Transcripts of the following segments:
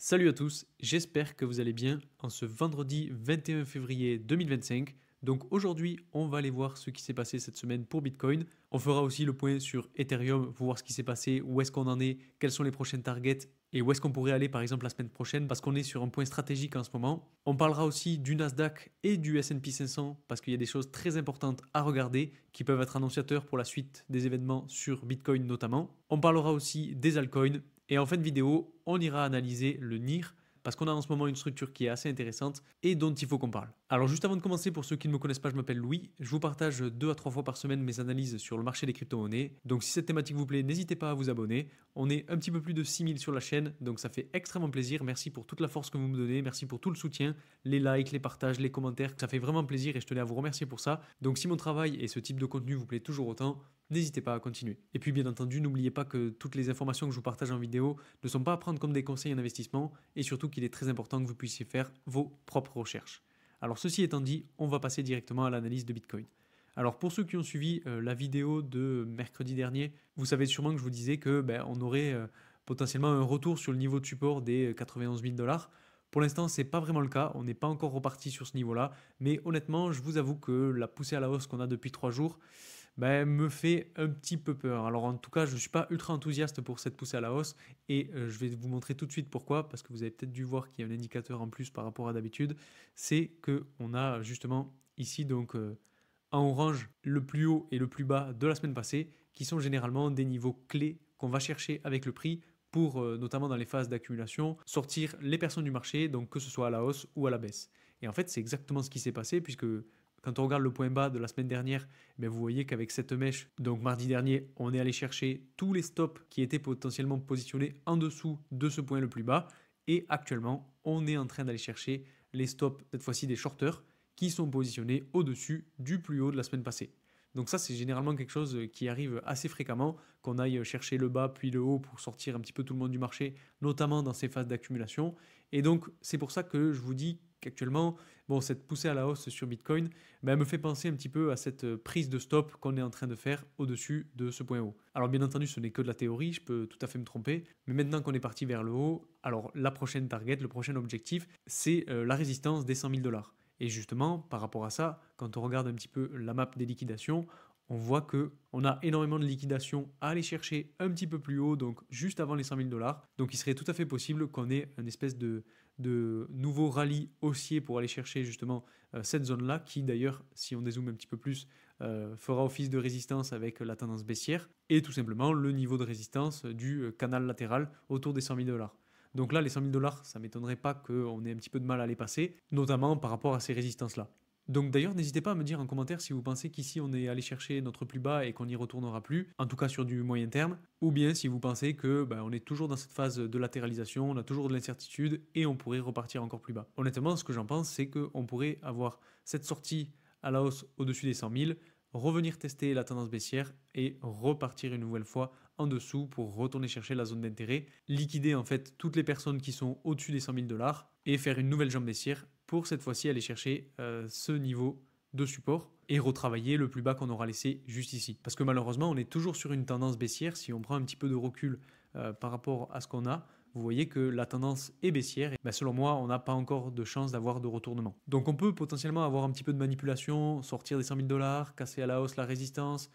Salut à tous, j'espère que vous allez bien en ce vendredi 21 février 2025. Donc aujourd'hui, on va aller voir ce qui s'est passé cette semaine pour Bitcoin. On fera aussi le point sur Ethereum pour voir ce qui s'est passé, où est-ce qu'on en est, quelles sont les prochaines targets et où est-ce qu'on pourrait aller par exemple la semaine prochaine parce qu'on est sur un point stratégique en ce moment. On parlera aussi du Nasdaq et du S&P 500 parce qu'il y a des choses très importantes à regarder qui peuvent être annonciateurs pour la suite des événements sur Bitcoin notamment. On parlera aussi des altcoins et en fin de vidéo, on ira analyser le NIR parce qu'on a en ce moment une structure qui est assez intéressante et dont il faut qu'on parle. Alors juste avant de commencer, pour ceux qui ne me connaissent pas, je m'appelle Louis, je vous partage 2 à 3 fois par semaine mes analyses sur le marché des crypto-monnaies. Donc si cette thématique vous plaît, n'hésitez pas à vous abonner. On est un petit peu plus de 6000 sur la chaîne, donc ça fait extrêmement plaisir. Merci pour toute la force que vous me donnez, merci pour tout le soutien, les likes, les partages, les commentaires, ça fait vraiment plaisir et je tenais à vous remercier pour ça. Donc si mon travail et ce type de contenu vous plaît toujours autant, n'hésitez pas à continuer. Et puis bien entendu, n'oubliez pas que toutes les informations que je vous partage en vidéo ne sont pas à prendre comme des conseils en investissement et surtout qu'il est très important que vous puissiez faire vos propres recherches. Alors ceci étant dit, on va passer directement à l'analyse de Bitcoin. Alors pour ceux qui ont suivi la vidéo de mercredi dernier, vous savez sûrement que je vous disais que on aurait potentiellement un retour sur le niveau de support des 91 000 $. Pour l'instant, ce n'est pas vraiment le cas, on n'est pas encore reparti sur ce niveau-là, mais honnêtement, je vous avoue que la poussée à la hausse qu'on a depuis 3 jours, me fait un petit peu peur. Alors en tout cas, je ne suis pas ultra enthousiaste pour cette poussée à la hausse et je vais vous montrer tout de suite pourquoi, parce que vous avez peut-être dû voir qu'il y a un indicateur en plus par rapport à d'habitude, c'est qu'on a justement ici donc en orange le plus haut et le plus bas de la semaine passée, qui sont généralement des niveaux clés qu'on va chercher avec le prix pour, notamment dans les phases d'accumulation, sortir les personnes du marché, donc que ce soit à la hausse ou à la baisse. Et en fait, c'est exactement ce qui s'est passé, puisque quand on regarde le point bas de la semaine dernière, vous voyez qu'avec cette mèche, donc mardi dernier, on est allé chercher tous les stops qui étaient potentiellement positionnés en dessous de ce point le plus bas. Et actuellement, on est en train d'aller chercher les stops, cette fois-ci des shorters, qui sont positionnés au-dessus du plus haut de la semaine passée. Donc ça, c'est généralement quelque chose qui arrive assez fréquemment, qu'on aille chercher le bas puis le haut pour sortir un petit peu tout le monde du marché, notamment dans ces phases d'accumulation. Et donc, c'est pour ça que je vous dis qu'actuellement, cette poussée à la hausse sur Bitcoin elle me fait penser un petit peu à cette prise de stop qu'on est en train de faire au-dessus de ce point haut. Alors bien entendu, ce n'est que de la théorie, je peux tout à fait me tromper, mais maintenant qu'on est parti vers le haut, alors la prochaine target, le prochain objectif, c'est la résistance des 100 000 $. Et justement, par rapport à ça, quand on regarde un petit peu la map des liquidations, on voit qu'on a énormément de liquidations à aller chercher un petit peu plus haut, donc juste avant les 100 000 $. Donc il serait tout à fait possible qu'on ait une espèce de nouveau rallye haussier pour aller chercher justement cette zone-là, qui d'ailleurs, si on dézoome un petit peu plus, fera office de résistance avec la tendance baissière, et tout simplement le niveau de résistance du canal latéral autour des 100 000 $. Donc là, les 100 000 $, ça ne m'étonnerait pas qu'on ait un petit peu de mal à les passer, notamment par rapport à ces résistances-là. Donc d'ailleurs, n'hésitez pas à me dire en commentaire si vous pensez qu'ici on est allé chercher notre plus bas et qu'on n'y retournera plus, en tout cas sur du moyen terme, ou bien si vous pensez que on est toujours dans cette phase de latéralisation, on a toujours de l'incertitude et on pourrait repartir encore plus bas. Honnêtement, ce que j'en pense, c'est qu'on pourrait avoir cette sortie à la hausse au-dessus des 100 000, revenir tester la tendance baissière et repartir une nouvelle fois en dessous pour retourner chercher la zone d'intérêt, liquider en fait toutes les personnes qui sont au-dessus des 100 000 $ et faire une nouvelle jambe baissière pour cette fois-ci aller chercher ce niveau de support et retravailler le plus bas qu'on aura laissé juste ici. Parce que malheureusement, on est toujours sur une tendance baissière. Si on prend un petit peu de recul par rapport à ce qu'on a, vous voyez que la tendance est baissière. Et selon moi, on n'a pas encore de chance d'avoir de retournement. Donc on peut potentiellement avoir un petit peu de manipulation, sortir des 100 000 $, casser à la hausse la résistance,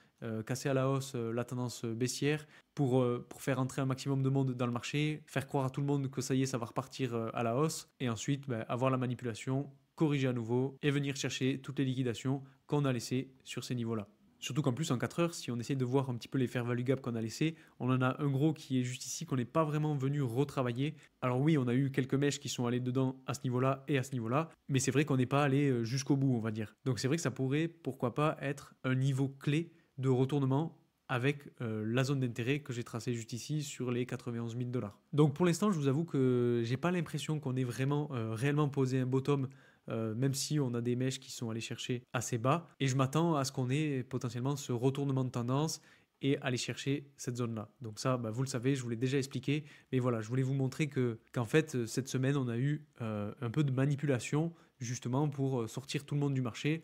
casser à la hausse la tendance baissière pour faire entrer un maximum de monde dans le marché, faire croire à tout le monde que ça y est, ça va repartir à la hausse, et ensuite avoir la manipulation, corriger à nouveau et venir chercher toutes les liquidations qu'on a laissées sur ces niveaux-là. Surtout qu'en plus, en 4 heures, si on essaie de voir un petit peu les fair value gap qu'on a laissés, on en a un gros qui est juste ici, qu'on n'est pas vraiment venu retravailler. Alors oui, on a eu quelques mèches qui sont allées dedans à ce niveau-là et à ce niveau-là, mais c'est vrai qu'on n'est pas allé jusqu'au bout, on va dire. Donc c'est vrai que ça pourrait, pourquoi pas, être un niveau clé de retournement avec la zone d'intérêt que j'ai tracée juste ici sur les 91 000 $. Donc pour l'instant, je vous avoue que j'ai pas l'impression qu'on ait vraiment réellement posé un bottom, même si on a des mèches qui sont allées chercher assez bas. Et je m'attends à ce qu'on ait potentiellement ce retournement de tendance et aller chercher cette zone-là. Donc ça, vous le savez, je vous l'ai déjà expliqué. Mais voilà, je voulais vous montrer qu'en fait, cette semaine, on a eu un peu de manipulation justement pour sortir tout le monde du marché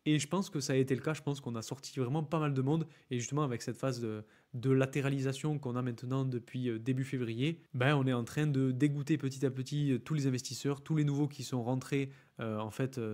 Et je pense que ça a été le cas, je pense qu'on a sorti vraiment pas mal de monde. Et justement, avec cette phase de latéralisation qu'on a maintenant depuis début février, ben, on est en train de dégoûter petit à petit tous les investisseurs, tous les nouveaux qui sont rentrés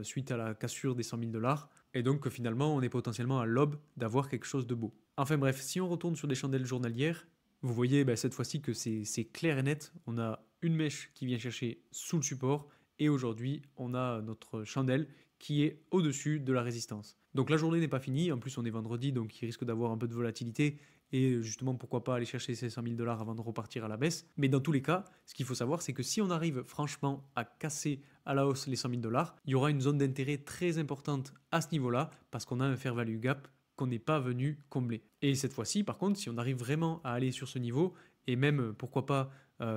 suite à la cassure des 100 000 dollars. Et donc finalement, on est potentiellement à l'aube d'avoir quelque chose de beau. Enfin bref, si on retourne sur des chandelles journalières, vous voyez ben, cette fois-ci que c'est clair et net. On a une mèche qui vient chercher sous le support et aujourd'hui, on a notre chandelle qui est au-dessus de la résistance. Donc la journée n'est pas finie, en plus on est vendredi, donc il risque d'avoir un peu de volatilité et justement pourquoi pas aller chercher ces 100 000 dollars avant de repartir à la baisse. Mais dans tous les cas, ce qu'il faut savoir, c'est que si on arrive franchement à casser à la hausse les 100 000 dollars, il y aura une zone d'intérêt très importante à ce niveau-là parce qu'on a un fair value gap qu'on n'est pas venu combler. Et cette fois-ci, par contre, si on arrive vraiment à aller sur ce niveau, et même, pourquoi pas,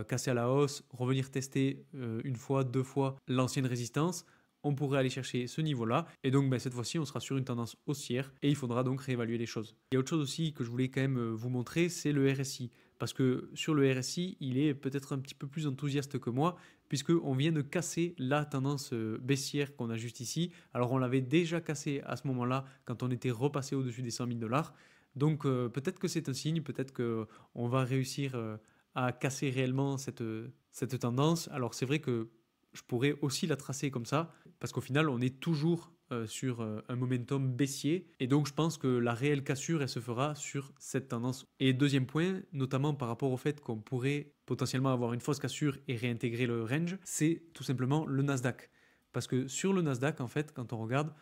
casser à la hausse, revenir tester une fois, deux fois l'ancienne résistance, on pourrait aller chercher ce niveau-là. Et donc, cette fois-ci, on sera sur une tendance haussière et il faudra donc réévaluer les choses. Il y a autre chose aussi que je voulais quand même vous montrer, c'est le RSI. Parce que sur le RSI, il est peut-être un petit peu plus enthousiaste que moi, puisqu'on vient de casser la tendance baissière qu'on a juste ici. Alors, on l'avait déjà cassé à ce moment-là, quand on était repassé au-dessus des 100 000 dollars. Donc, peut-être que c'est un signe, peut-être qu'on va réussir à casser réellement cette tendance. Alors, c'est vrai que je pourrais aussi la tracer comme ça, parce qu'au final, on est toujours sur un momentum baissier. Et donc, je pense que la réelle cassure, elle se fera sur cette tendance. Et deuxième point, notamment par rapport au fait qu'on pourrait potentiellement avoir une fausse cassure et réintégrer le range, c'est tout simplement le Nasdaq. Parce que sur le Nasdaq, en fait, quand on regarde,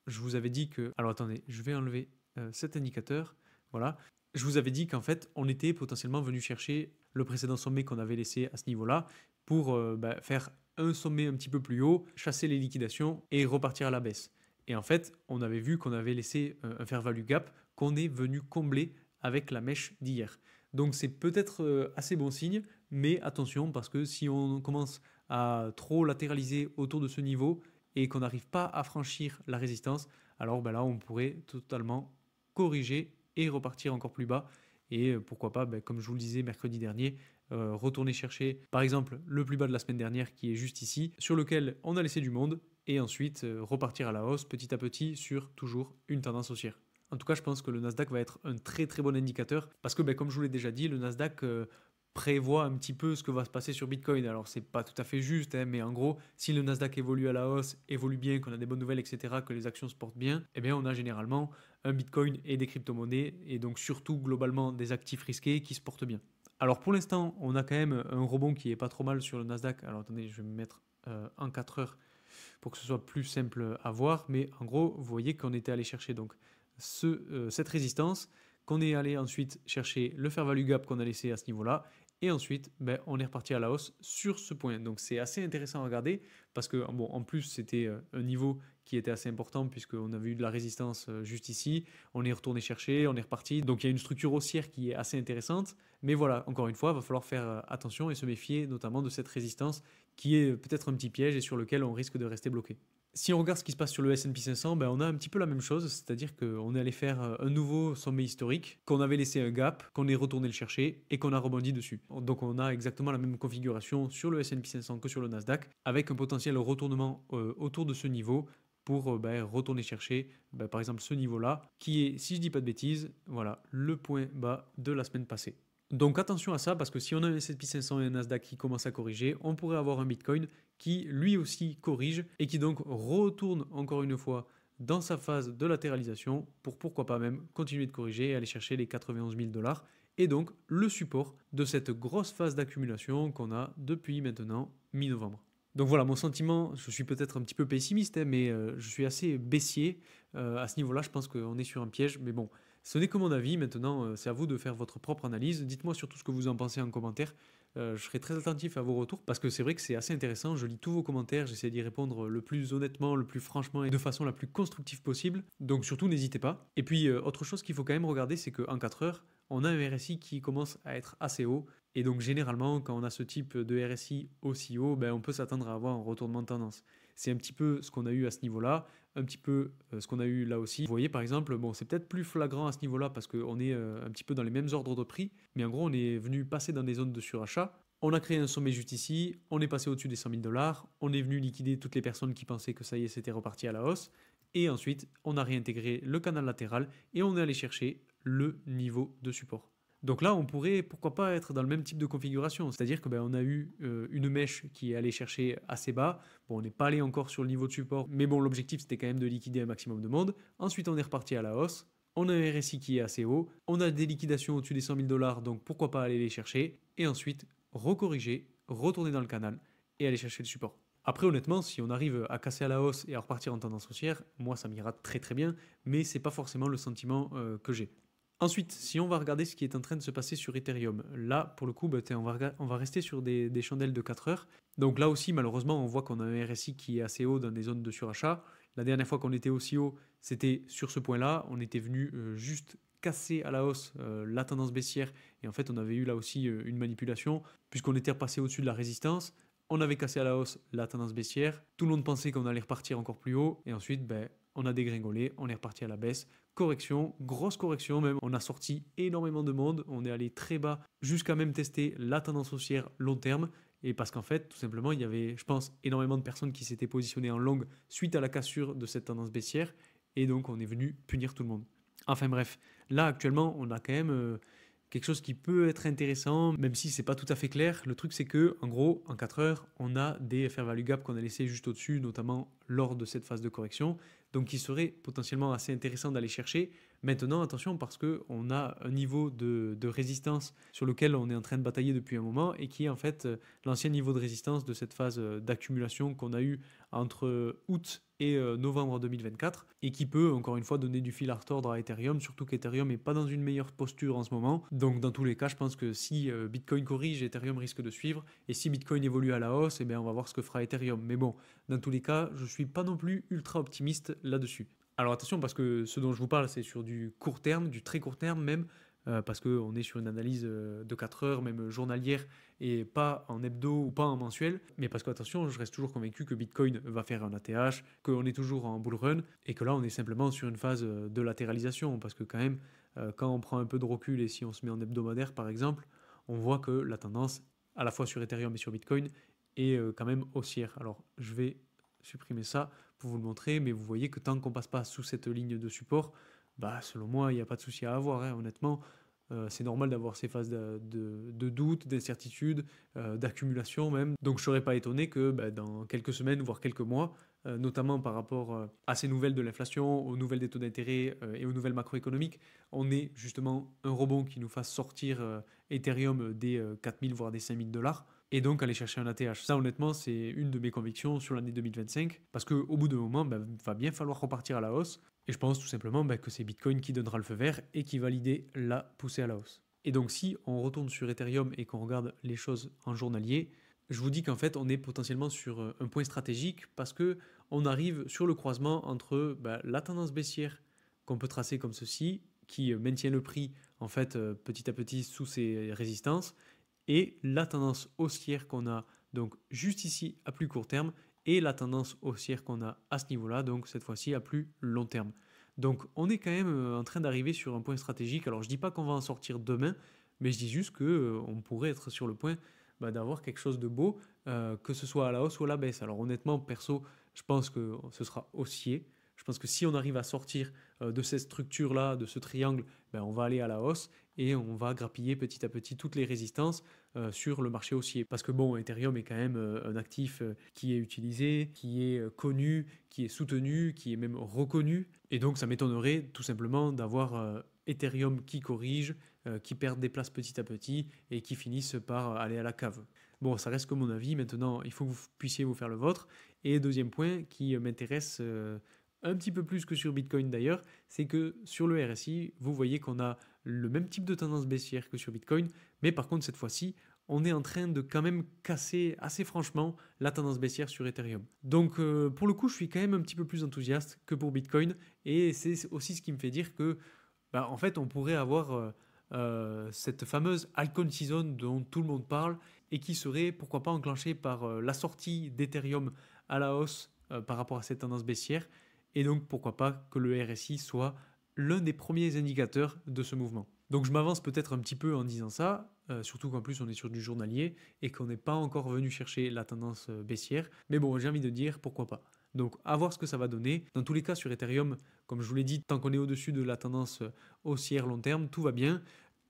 je vous avais dit que... Alors attendez, je vais enlever cet indicateur. Voilà. Je vous avais dit qu'en fait, on était potentiellement venu chercher le précédent sommet qu'on avait laissé à ce niveau-là pour faire un sommet un petit peu plus haut, chasser les liquidations et repartir à la baisse. Et en fait, on avait vu qu'on avait laissé un fair value gap qu'on est venu combler avec la mèche d'hier. Donc c'est peut-être assez bon signe, mais attention parce que si on commence à trop latéraliser autour de ce niveau et qu'on n'arrive pas à franchir la résistance, alors là on pourrait totalement corriger et repartir encore plus bas. Et pourquoi pas, comme je vous le disais mercredi dernier, retourner chercher par exemple le plus bas de la semaine dernière qui est juste ici, sur lequel on a laissé du monde, et ensuite repartir à la hausse petit à petit sur toujours une tendance haussière. En tout cas, je pense que le Nasdaq va être un très très bon indicateur parce que comme je vous l'ai déjà dit, le Nasdaq prévoit un petit peu ce que va se passer sur Bitcoin. Alors c'est pas tout à fait juste, mais en gros, si le Nasdaq évolue à la hausse, évolue bien, qu'on a des bonnes nouvelles, etc., que les actions se portent bien, eh bien on a généralement un Bitcoin et des crypto-monnaies, et donc surtout globalement des actifs risqués qui se portent bien. Alors pour l'instant, on a quand même un rebond qui est pas trop mal sur le Nasdaq. Alors attendez, je vais me mettre en 4 heures pour que ce soit plus simple à voir, mais en gros, vous voyez qu'on était allé chercher donc cette résistance, qu'on est allé ensuite chercher le fair value gap qu'on a laissé à ce niveau-là, et ensuite on est reparti à la hausse sur ce point. Donc c'est assez intéressant à regarder parce que en plus c'était un niveau qui était assez important puisqu'on avait eu de la résistance juste ici, on est retourné chercher, on est reparti, donc il y a une structure haussière qui est assez intéressante, mais voilà, encore une fois, il va falloir faire attention et se méfier notamment de cette résistance qui est peut-être un petit piège et sur lequel on risque de rester bloqué. Si on regarde ce qui se passe sur le S&P 500, on a un petit peu la même chose, c'est-à-dire qu'on est allé faire un nouveau sommet historique, qu'on avait laissé un gap, qu'on est retourné le chercher et qu'on a rebondi dessus. Donc on a exactement la même configuration sur le S&P 500 que sur le Nasdaq, avec un potentiel retournement autour de ce niveau pour retourner chercher par exemple ce niveau-là, qui est, si je dis pas de bêtises, voilà, le point bas de la semaine passée. Donc attention à ça, parce que si on a un S&P 500 et un Nasdaq qui commencent à corriger, on pourrait avoir un Bitcoin qui lui aussi corrige et qui donc retourne encore une fois dans sa phase de latéralisation pour pourquoi pas même continuer de corriger et aller chercher les 91 000 dollars et donc le support de cette grosse phase d'accumulation qu'on a depuis maintenant mi-novembre. Donc voilà, mon sentiment, je suis peut-être un petit peu pessimiste, mais je suis assez baissier à ce niveau-là. Je pense qu'on est sur un piège, mais bon, ce n'est que mon avis. Maintenant, c'est à vous de faire votre propre analyse. Dites-moi surtout ce que vous en pensez en commentaire. Je serai très attentif à vos retours parce que c'est vrai que c'est assez intéressant. Je lis tous vos commentaires, j'essaie d'y répondre le plus honnêtement, le plus franchement et de façon la plus constructive possible. Donc surtout, n'hésitez pas. Et puis, autre chose qu'il faut quand même regarder, c'est qu'en 4 heures, on a un RSI qui commence à être assez haut. Et donc généralement, quand on a ce type de RSI aussi haut, on peut s'attendre à avoir un retournement de tendance. C'est un petit peu ce qu'on a eu à ce niveau-là, un petit peu ce qu'on a eu là aussi. Vous voyez par exemple, c'est peut-être plus flagrant à ce niveau-là parce qu'on est un petit peu dans les mêmes ordres de prix, mais en gros on est venu passer dans des zones de surachat. On a créé un sommet juste ici, on est passé au-dessus des 100 000 dollars, on est venu liquider toutes les personnes qui pensaient que ça y est, c'était reparti à la hausse. Et ensuite, on a réintégré le canal latéral et on est allé chercher le niveau de support. Donc là, on pourrait, pourquoi pas, être dans le même type de configuration. C'est-à-dire que on a eu une mèche qui est allée chercher assez bas. Bon, on n'est pas allé encore sur le niveau de support, mais bon, l'objectif, c'était quand même de liquider un maximum de monde. Ensuite, on est reparti à la hausse. On a un RSI qui est assez haut. On a des liquidations au-dessus des 100 000 $, donc pourquoi pas aller les chercher. Et ensuite, recorriger, retourner dans le canal et aller chercher le support. Après, honnêtement, si on arrive à casser à la hausse et à repartir en tendance haussière, moi, ça m'ira très très bien, mais c'est pas forcément le sentiment que j'ai. Ensuite, si on va regarder ce qui est en train de se passer sur Ethereum, là, pour le coup, on va rester sur des chandelles de 4 heures. Donc là aussi, malheureusement, on voit qu'on a un RSI qui est assez haut dans des zones de surachat. La dernière fois qu'on était aussi haut, c'était sur ce point-là. On était venu juste casser à la hausse la tendance baissière. Et en fait, on avait eu là aussi une manipulation, puisqu'on était repassé au-dessus de la résistance. On avait cassé à la hausse la tendance baissière. Tout le monde pensait qu'on allait repartir encore plus haut. Et ensuite, on a dégringolé, on est reparti à la baisse. Correction, grosse correction même. On a sorti énormément de monde. On est allé très bas jusqu'à même tester la tendance haussière long terme. Et parce qu'en fait, tout simplement, il y avait, je pense, énormément de personnes qui s'étaient positionnées en long suite à la cassure de cette tendance baissière. Et donc, on est venu punir tout le monde. Enfin bref, là actuellement, on a quand même quelque chose qui peut être intéressant, même si c'est pas tout à fait clair. Le truc, c'est que, en gros, en 4 heures, on a des fair value gap qu'on a laissé juste au-dessus, notamment lors de cette phase de correction. Donc, il serait potentiellement assez intéressant d'aller chercher. Maintenant, attention, parce qu'on a un niveau de résistance sur lequel on est en train de batailler depuis un moment et qui est en fait l'ancien niveau de résistance de cette phase d'accumulation qu'on a eu entre août et novembre 2024 et qui peut encore une fois donner du fil à retordre à Ethereum, surtout qu'Ethereum n'est pas dans une meilleure posture en ce moment. Donc dans tous les cas, je pense que si Bitcoin corrige, Ethereum risque de suivre, et si Bitcoin évolue à la hausse, on va voir ce que fera Ethereum. Mais bon, dans tous les cas, je ne suis pas non plus ultra optimiste là-dessus. Alors attention, parce que ce dont je vous parle, c'est sur du court terme, du très court terme même, parce qu'on est sur une analyse de 4 heures, même journalière, et pas en hebdo ou pas en mensuel. Mais parce que, attention, je reste toujours convaincu que Bitcoin va faire un ATH, qu'on est toujours en bull run, et que là, on est simplement sur une phase de latéralisation. Parce que quand même, quand on prend un peu de recul, et si on se met en hebdomadaire, par exemple, on voit que la tendance, à la fois sur Ethereum et sur Bitcoin, est quand même haussière. Alors, je vais supprimer ça pour vous le montrer, mais vous voyez que tant qu'on passe pas sous cette ligne de support, selon moi, il n'y a pas de souci à avoir, hein, honnêtement. C'est normal d'avoir ces phases de doute, d'incertitude, d'accumulation même. Donc je ne serais pas étonné que dans quelques semaines, voire quelques mois, notamment par rapport à ces nouvelles de l'inflation, aux nouvelles des taux d'intérêt et aux nouvelles macroéconomiques, on ait justement un rebond qui nous fasse sortir Ethereum des 4000 voire des 5000 $. Et donc aller chercher un ATH. Ça, honnêtement, c'est une de mes convictions sur l'année 2025, parce qu'au bout d'un moment, va bien falloir repartir à la hausse. Et je pense tout simplement que c'est Bitcoin qui donnera le feu vert et qui valide la poussée à la hausse. Et donc si on retourne sur Ethereum et qu'on regarde les choses en journalier, je vous dis qu'en fait on est potentiellement sur un point stratégique parce que on arrive sur le croisement entre la tendance baissière qu'on peut tracer comme ceci, qui maintient le prix en fait petit à petit sous ses résistances, et la tendance haussière qu'on a donc juste ici à plus court terme, et la tendance haussière qu'on a à ce niveau-là, donc cette fois-ci à plus long terme. Donc on est quand même en train d'arriver sur un point stratégique. Alors je dis pas qu'on va en sortir demain, mais je dis juste que on pourrait être sur le point d'avoir quelque chose de beau, que ce soit à la hausse ou à la baisse. Alors honnêtement, perso, je pense que ce sera haussier. Je pense que si on arrive à sortir de cette structure-là, de ce triangle, on va aller à la hausse et on va grappiller petit à petit toutes les résistances sur le marché haussier. Parce que bon, Ethereum est quand même un actif qui est utilisé, qui est connu, qui est soutenu, qui est même reconnu. Et donc ça m'étonnerait tout simplement d'avoir Ethereum qui corrige, qui perd des places petit à petit et qui finissent par aller à la cave. Bon, ça reste que mon avis. Maintenant, il faut que vous puissiez vous faire le vôtre. Et deuxième point qui m'intéresse un petit peu plus que sur Bitcoin d'ailleurs, c'est que sur le RSI, vous voyez qu'on a le même type de tendance baissière que sur Bitcoin, mais par contre cette fois-ci, on est en train de quand même casser assez franchement la tendance baissière sur Ethereum. Donc pour le coup, je suis quand même un petit peu plus enthousiaste que pour Bitcoin, et c'est aussi ce qui me fait dire que en fait on pourrait avoir cette fameuse altcoin season dont tout le monde parle et qui serait pourquoi pas enclenchée par la sortie d'Ethereum à la hausse par rapport à cette tendance baissière. Et donc, pourquoi pas que le RSI soit l'un des premiers indicateurs de ce mouvement. Donc, je m'avance peut-être un petit peu en disant ça, surtout qu'en plus, on est sur du journalier et qu'on n'est pas encore venu chercher la tendance baissière. Mais bon, j'ai envie de dire, pourquoi pas. Donc à voir ce que ça va donner. Dans tous les cas sur Ethereum, comme je vous l'ai dit, tant qu'on est au-dessus de la tendance haussière long terme, tout va bien.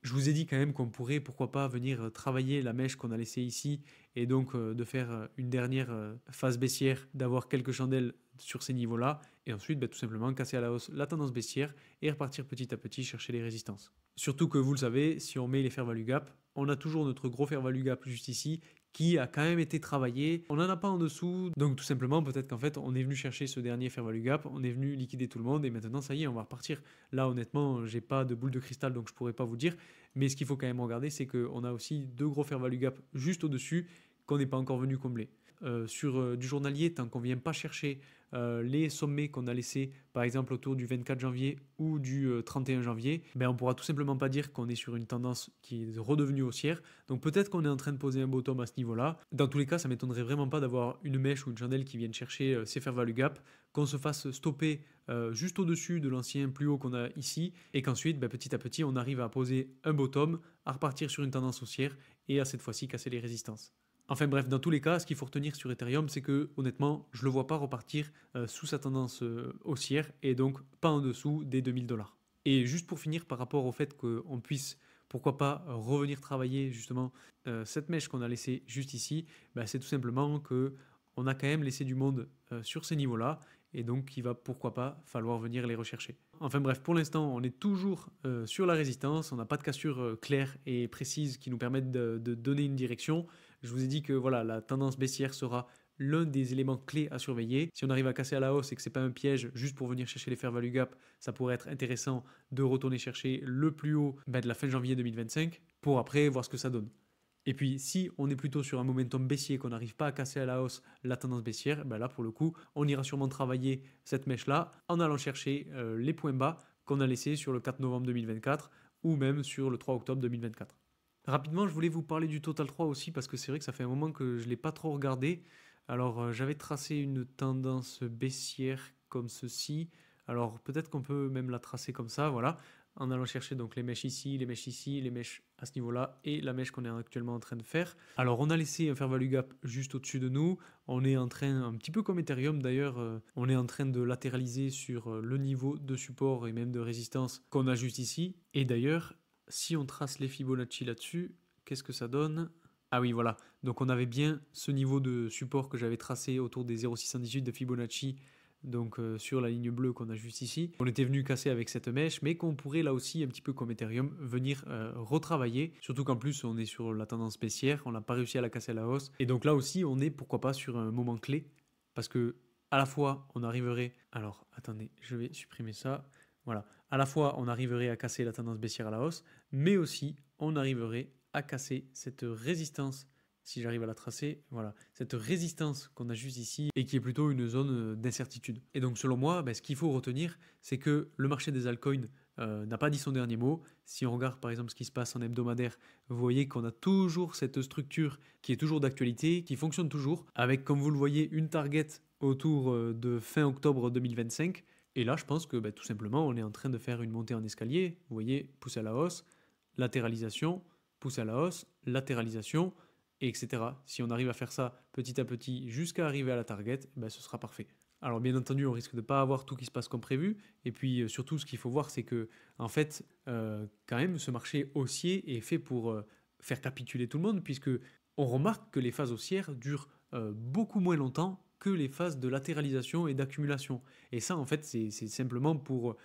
Je vous ai dit quand même qu'on pourrait, pourquoi pas, venir travailler la mèche qu'on a laissée ici et donc de faire une dernière phase baissière, d'avoir quelques chandelles sur ces niveaux-là et ensuite tout simplement casser à la hausse la tendance baissière et repartir petit à petit chercher les résistances. Surtout que vous le savez, si on met les fair value gap, on a toujours notre gros fair value gap juste ici qui a quand même été travaillé. On n'en a pas en dessous, donc tout simplement peut-être qu'en fait on est venu chercher ce dernier fair value gap, on est venu liquider tout le monde et maintenant ça y est, on va repartir. Là honnêtement, j'ai pas de boule de cristal donc je pourrais pas vous dire, mais ce qu'il faut quand même regarder c'est qu'on a aussi deux gros fair value gap juste au-dessus qu'on n'est pas encore venu combler. Sur du journalier, tant qu'on ne vient pas chercher les sommets qu'on a laissés, par exemple autour du 24 janvier ou du 31 janvier, on ne pourra tout simplement pas dire qu'on est sur une tendance qui est redevenue haussière. Donc peut-être qu'on est en train de poser un bottom à ce niveau-là. Dans tous les cas, ça ne m'étonnerait vraiment pas d'avoir une mèche ou une chandelle qui vienne chercher ces fair value gap, qu'on se fasse stopper juste au-dessus de l'ancien plus haut qu'on a ici, et qu'ensuite, petit à petit, on arrive à poser un bottom, à repartir sur une tendance haussière, et à cette fois-ci casser les résistances. Enfin bref, dans tous les cas, ce qu'il faut retenir sur Ethereum, c'est que honnêtement, je ne le vois pas repartir sous sa tendance haussière et donc pas en dessous des 2000 $. Et juste pour finir, par rapport au fait qu'on puisse, pourquoi pas, revenir travailler justement cette mèche qu'on a laissée juste ici, c'est tout simplement que on a quand même laissé du monde sur ces niveaux-là et donc il va pourquoi pas falloir venir les rechercher. Enfin bref, pour l'instant, on est toujours sur la résistance, on n'a pas de cassure claire et précise qui nous permette de donner une direction. Je vous ai dit que voilà, la tendance baissière sera l'un des éléments clés à surveiller. Si on arrive à casser à la hausse et que ce n'est pas un piège juste pour venir chercher les fair value gap, ça pourrait être intéressant de retourner chercher le plus haut de la fin janvier 2025 pour après voir ce que ça donne. Et puis, si on est plutôt sur un momentum baissier, qu'on n'arrive pas à casser à la hausse la tendance baissière, là, pour le coup, on ira sûrement travailler cette mèche-là en allant chercher les points bas qu'on a laissés sur le 4 novembre 2024 ou même sur le 3 octobre 2024. Rapidement, je voulais vous parler du Total 3 aussi parce que c'est vrai que ça fait un moment que je ne l'ai pas trop regardé. Alors, j'avais tracé une tendance baissière comme ceci. Alors, peut-être qu'on peut même la tracer comme ça, voilà, en allant chercher donc les mèches ici, les mèches ici, les mèches à ce niveau-là et la mèche qu'on est actuellement en train de faire. Alors, on a laissé un fair value gap juste au-dessus de nous. On est en train, un petit peu comme Ethereum d'ailleurs, on est en train de latéraliser sur le niveau de support et même de résistance qu'on a juste ici. Et d'ailleurs, si on trace les Fibonacci là-dessus, qu'est-ce que ça donne? Ah oui, voilà. Donc on avait bien ce niveau de support que j'avais tracé autour des 0,618 de Fibonacci, donc sur la ligne bleue qu'on a juste ici. On était venu casser avec cette mèche, mais qu'on pourrait là aussi, un petit peu comme Ethereum, venir retravailler. Surtout qu'en plus, on est sur la tendance baissière, on n'a pas réussi à la casser à la hausse. Et donc là aussi, on est pourquoi pas sur un moment clé, parce que à la fois, on arriverait... Alors, attendez, je vais supprimer ça. Voilà. À la fois, on arriverait à casser la tendance baissière à la hausse, mais aussi, on arriverait à casser cette résistance, si j'arrive à la tracer, voilà, cette résistance qu'on a juste ici et qui est plutôt une zone d'incertitude. Et donc selon moi, ce qu'il faut retenir, c'est que le marché des altcoins n'a pas dit son dernier mot. Si on regarde par exemple ce qui se passe en hebdomadaire, vous voyez qu'on a toujours cette structure qui est toujours d'actualité, qui fonctionne toujours, avec comme vous le voyez une target autour de fin octobre 2025. Et là, je pense que tout simplement, on est en train de faire une montée en escalier. Vous voyez, pousse à la hausse, latéralisation, pousse à la hausse, latéralisation, etc. Si on arrive à faire ça petit à petit jusqu'à arriver à la target, ce sera parfait. Alors bien entendu, on risque de ne pas avoir tout qui se passe comme prévu. Et puis surtout, ce qu'il faut voir, c'est que en fait, quand même, ce marché haussier est fait pour faire capituler tout le monde, puisque on remarque que les phases haussières durent beaucoup moins longtemps que les phases de latéralisation et d'accumulation. Et ça, en fait, c'est simplement pour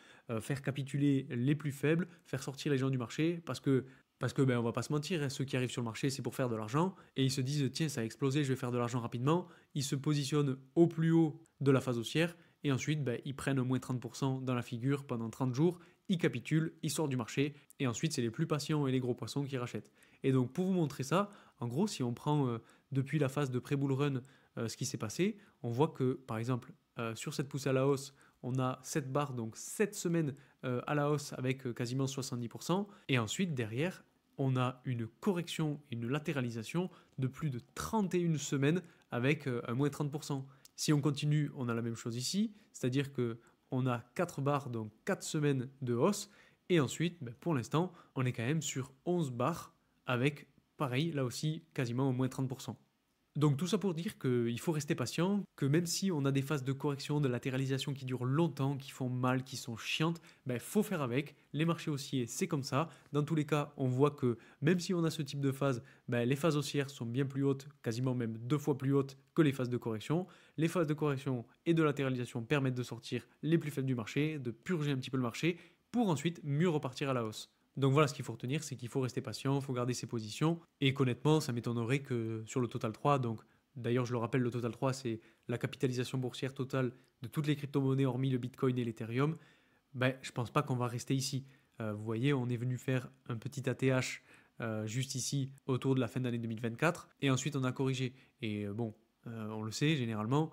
faire capituler les plus faibles, faire sortir les gens du marché, parce que on va pas se mentir, hein, ceux qui arrivent sur le marché, c'est pour faire de l'argent, et ils se disent, tiens, ça a explosé, je vais faire de l'argent rapidement. Ils se positionnent au plus haut de la phase haussière, et ensuite, ils prennent au moins 30% dans la figure pendant 30 jours, ils capitulent, ils sortent du marché, et ensuite, c'est les plus patients et les gros poissons qui rachètent. Et donc, pour vous montrer ça, en gros, si on prend depuis la phase de pré-bull run ce qui s'est passé, on voit que, par exemple, sur cette poussée à la hausse, on a 7 barres, donc 7 semaines à la hausse avec quasiment 70%. Et ensuite, derrière, on a une correction, une latéralisation de plus de 31 semaines avec un moins 30%. Si on continue, on a la même chose ici, c'est-à-dire qu'on a 4 barres, donc 4 semaines de hausse. Et ensuite, pour l'instant, on est quand même sur 11 barres avec, pareil, là aussi, quasiment au moins 30%. Donc tout ça pour dire qu'il faut rester patient, que même si on a des phases de correction, de latéralisation qui durent longtemps, qui font mal, qui sont chiantes, ben faut faire avec. Les marchés haussiers, c'est comme ça. Dans tous les cas, on voit que même si on a ce type de phase, ben les phases haussières sont bien plus hautes, quasiment même 2 fois plus hautes que les phases de correction. Les phases de correction et de latéralisation permettent de sortir les plus faibles du marché, de purger un petit peu le marché, pour ensuite mieux repartir à la hausse. Donc voilà, ce qu'il faut retenir, c'est qu'il faut rester patient, il faut garder ses positions. Et qu'honnêtement, ça m'étonnerait que sur le Total 3, donc d'ailleurs je le rappelle, le Total 3, c'est la capitalisation boursière totale de toutes les crypto-monnaies hormis le Bitcoin et l'Ethereum, ben, je pense pas qu'on va rester ici. Vous voyez, on est venu faire un petit ATH juste ici autour de la fin de l'année 2024 et ensuite on a corrigé. Et bon, on le sait généralement,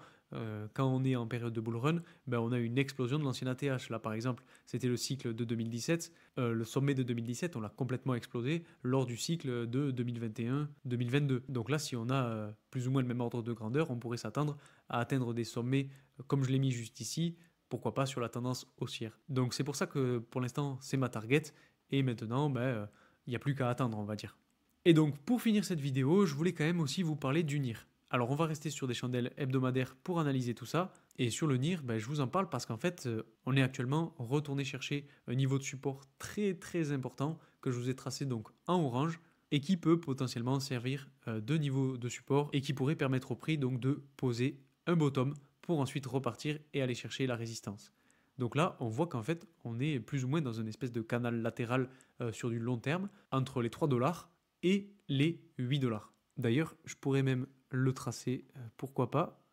quand on est en période de bull run, ben on a une explosion de l'ancien ATH. Là, par exemple, c'était le cycle de 2017. Le sommet de 2017, on l'a complètement explosé lors du cycle de 2021-2022. Donc là, si on a plus ou moins le même ordre de grandeur, on pourrait s'attendre à atteindre des sommets, comme je l'ai mis juste ici, pourquoi pas sur la tendance haussière. Donc c'est pour ça que pour l'instant, c'est ma target. Et maintenant, ben, il n'y a plus qu'à attendre, on va dire. Et donc, pour finir cette vidéo, je voulais quand même aussi vous parler du NIR. Alors, on va rester sur des chandelles hebdomadaires pour analyser tout ça. Et sur le NIR, ben, je vous en parle parce qu'en fait, on est actuellement retourné chercher un niveau de support très très important que je vous ai tracé donc en orange et qui peut potentiellement servir de niveau de support et qui pourrait permettre au prix donc de poser un bottom pour ensuite repartir et aller chercher la résistance. Donc là, on voit qu'en fait, on est plus ou moins dans une espèce de canal latéral sur du long terme entre les 3 dollars et les 8 dollars. D'ailleurs, je pourrais même le tracer, pourquoi pas.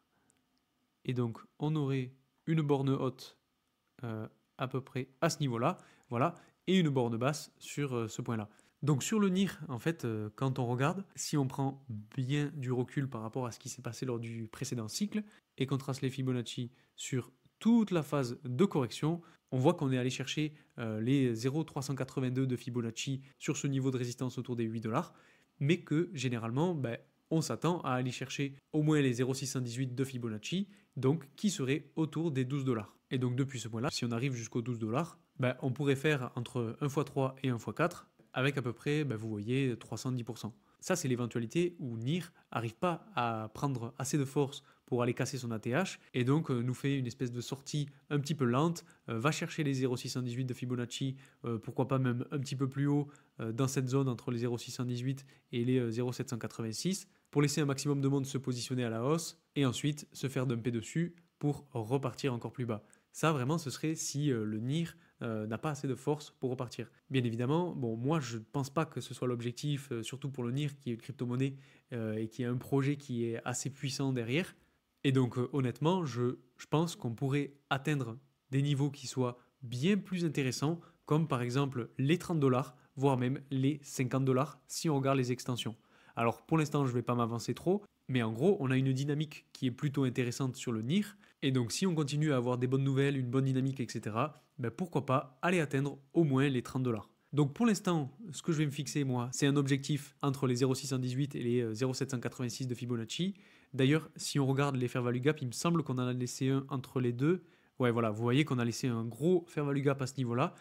Et donc, on aurait une borne haute à peu près à ce niveau-là, voilà, et une borne basse sur ce point-là. Donc sur le NIR, en fait, quand on regarde, si on prend bien du recul par rapport à ce qui s'est passé lors du précédent cycle et qu'on trace les Fibonacci sur toute la phase de correction, on voit qu'on est allé chercher les 0,382 de Fibonacci sur ce niveau de résistance autour des 8 dollars, mais que généralement, ben, on s'attend à aller chercher au moins les 0,618 de Fibonacci, donc qui serait autour des 12 dollars. Et donc depuis ce point-là, si on arrive jusqu'aux 12 dollars, ben, on pourrait faire entre 1 x 3 et 1 x 4, avec à peu près, ben, vous voyez, 310%. Ça, c'est l'éventualité où NIR n'arrive pas à prendre assez de force pour aller casser son ATH et donc nous fait une espèce de sortie un petit peu lente, va chercher les 0,618 de Fibonacci, pourquoi pas même un petit peu plus haut dans cette zone entre les 0,618 et les 0,786 pour laisser un maximum de monde se positionner à la hausse et ensuite se faire dumper dessus pour repartir encore plus bas. Ça, vraiment, ce serait si le NIR n'a pas assez de force pour repartir. Bien évidemment, bon, moi, je ne pense pas que ce soit l'objectif, surtout pour le NIR, qui est une crypto-monnaie et qui est un projet qui est assez puissant derrière. Et donc, honnêtement, je pense qu'on pourrait atteindre des niveaux qui soient bien plus intéressants, comme par exemple les 30 dollars, voire même les 50 dollars, si on regarde les extensions. Alors, pour l'instant, je ne vais pas m'avancer trop, mais en gros, on a une dynamique qui est plutôt intéressante sur le NIR. Et donc, si on continue à avoir des bonnes nouvelles, une bonne dynamique, etc., ben pourquoi pas aller atteindre au moins les 30 dollars. Donc, pour l'instant, ce que je vais me fixer, moi, c'est un objectif entre les 0,618 et les 0,786 de Fibonacci. D'ailleurs, si on regarde les fair value gap, il me semble qu'on en a laissé un entre les deux. Ouais, voilà, vous voyez qu'on a laissé un gros fair value gap à ce niveau-là,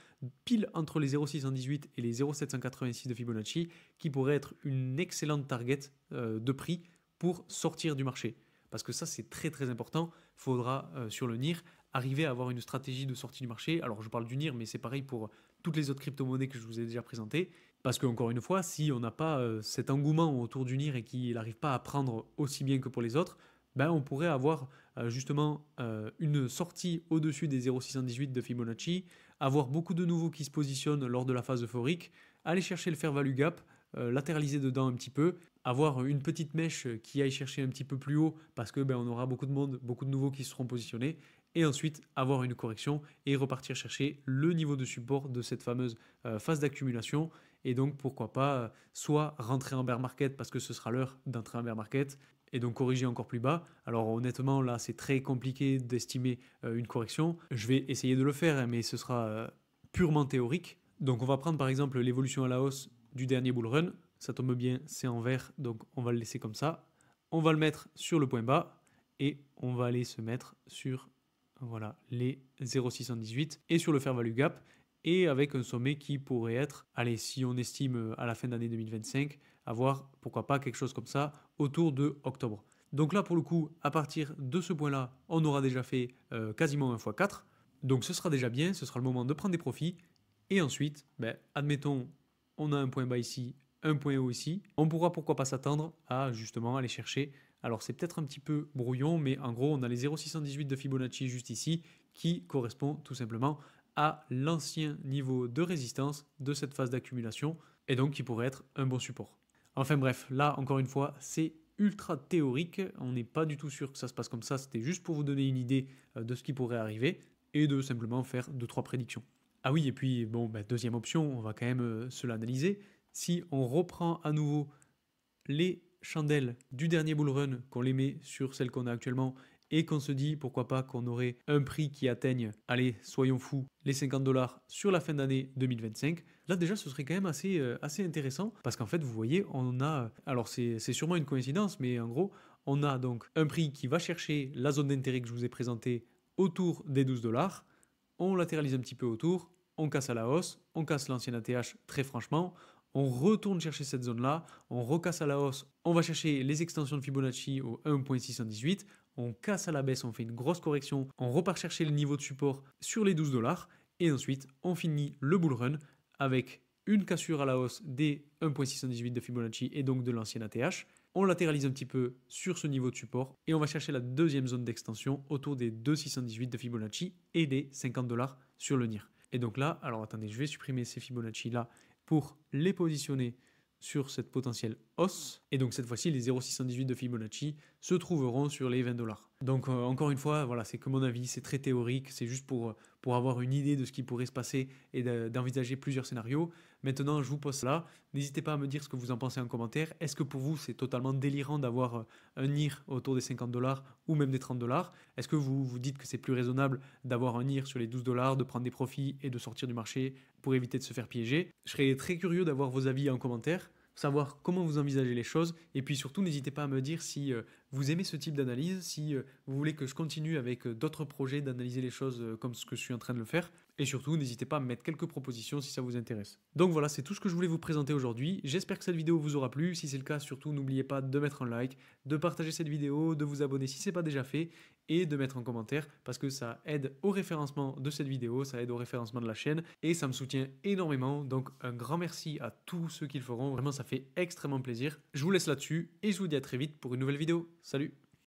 pile entre les 0,618 et les 0,786 de Fibonacci, qui pourrait être une excellente target de prix pour sortir du marché. Parce que ça, c'est très très important. Il faudra, sur le NIR, arriver à avoir une stratégie de sortie du marché. Alors, je parle du NIR, mais c'est pareil pour toutes les autres crypto-monnaies que je vous ai déjà présentées. Parce qu'encore une fois, si on n'a pas cet engouement autour du NIR et qu'il n'arrive pas à prendre aussi bien que pour les autres, ben on pourrait avoir justement une sortie au-dessus des 0,618 de Fibonacci, avoir beaucoup de nouveaux qui se positionnent lors de la phase euphorique, aller chercher le fair value gap, latéraliser dedans un petit peu, avoir une petite mèche qui aille chercher un petit peu plus haut parce que ben, on aura beaucoup de monde, beaucoup de nouveaux qui seront positionnés et ensuite avoir une correction et repartir chercher le niveau de support de cette fameuse phase d'accumulation et donc pourquoi pas soit rentrer en bear market parce que ce sera l'heure d'entrer en bear market et donc corriger encore plus bas. Alors honnêtement là c'est très compliqué d'estimer une correction, je vais essayer de le faire mais ce sera purement théorique. Donc on va prendre par exemple l'évolution à la hausse du dernier bull run, ça tombe bien, c'est en vert, donc on va le laisser comme ça. On va le mettre sur le point bas et on va aller se mettre sur voilà, les 0,618 et sur le fair value gap. et avec un sommet qui pourrait être, allez, si on estime à la fin d'année 2025, avoir pourquoi pas quelque chose comme ça autour de octobre. Donc là, pour le coup, à partir de ce point-là, on aura déjà fait quasiment 1 x 4. Donc ce sera déjà bien, ce sera le moment de prendre des profits. Et ensuite, admettons, on a un point bas ici, un point haut ici. On pourra pourquoi pas s'attendre à justement aller chercher. Alors c'est peut-être un petit peu brouillon, mais en gros, on a les 0,618 de Fibonacci juste ici, qui correspond tout simplement à l'ancien niveau de résistance de cette phase d'accumulation, et donc qui pourrait être un bon support. Enfin bref, là encore une fois, c'est ultra théorique, on n'est pas du tout sûr que ça se passe comme ça, c'était juste pour vous donner une idée de ce qui pourrait arriver, et de simplement faire 2-3 prédictions. Ah oui, et puis bon, deuxième option, on va quand même se l'analyser. Si on reprend à nouveau les chandelles du dernier bull run, qu'on les met sur celles qu'on a actuellement, et qu'on se dit pourquoi pas qu'on aurait un prix qui atteigne, allez, soyons fous, les 50 $ sur la fin d'année 2025, là déjà ce serait quand même assez intéressant, parce qu'en fait vous voyez, on a, alors c'est sûrement une coïncidence, mais en gros, on a donc un prix qui va chercher la zone d'intérêt que je vous ai présentée autour des 12 $, on latéralise un petit peu autour, on casse à la hausse, on casse l'ancien ATH très franchement, on retourne chercher cette zone-là, on recasse à la hausse, on va chercher les extensions de Fibonacci au 1.618, on casse à la baisse, on fait une grosse correction, on repart chercher le niveau de support sur les 12 $, et ensuite on finit le bull run avec une cassure à la hausse des 1.618 de Fibonacci et donc de l'ancien ATH. On latéralise un petit peu sur ce niveau de support et on va chercher la deuxième zone d'extension autour des 2.618 de Fibonacci et des 50 $ sur le NIR. Et donc là, alors attendez, je vais supprimer ces Fibonacci là pour les positionner sur cette potentielle hausse. Et donc cette fois-ci, les 0,618 de Fibonacci se trouveront sur les 20 $. Donc encore une fois, voilà, c'est que mon avis, c'est très théorique, c'est juste pour avoir une idée de ce qui pourrait se passer et d'envisager plusieurs scénarios. Maintenant, je vous pose là. N'hésitez pas à me dire ce que vous en pensez en commentaire. Est-ce que pour vous, c'est totalement délirant d'avoir un NIR autour des 50 $ ou même des 30 $? Est-ce que vous vous dites que c'est plus raisonnable d'avoir un NIR sur les 12 $, de prendre des profits et de sortir du marché pour éviter de se faire piéger? Je serais très curieux d'avoir vos avis en commentaire, savoir comment vous envisagez les choses, et puis surtout n'hésitez pas à me dire si vous aimez ce type d'analyse, si vous voulez que je continue avec d'autres projets d'analyser les choses comme ce que je suis en train de le faire, et surtout n'hésitez pas à me mettre quelques propositions si ça vous intéresse. Donc voilà, c'est tout ce que je voulais vous présenter aujourd'hui, j'espère que cette vidéo vous aura plu, si c'est le cas surtout n'oubliez pas de mettre un like, de partager cette vidéo, de vous abonner si ce n'est pas déjà fait, et de mettre un commentaire parce que ça aide au référencement de cette vidéo, ça aide au référencement de la chaîne et ça me soutient énormément. Donc un grand merci à tous ceux qui le feront, vraiment ça fait extrêmement plaisir. Je vous laisse là-dessus et je vous dis à très vite pour une nouvelle vidéo. Salut!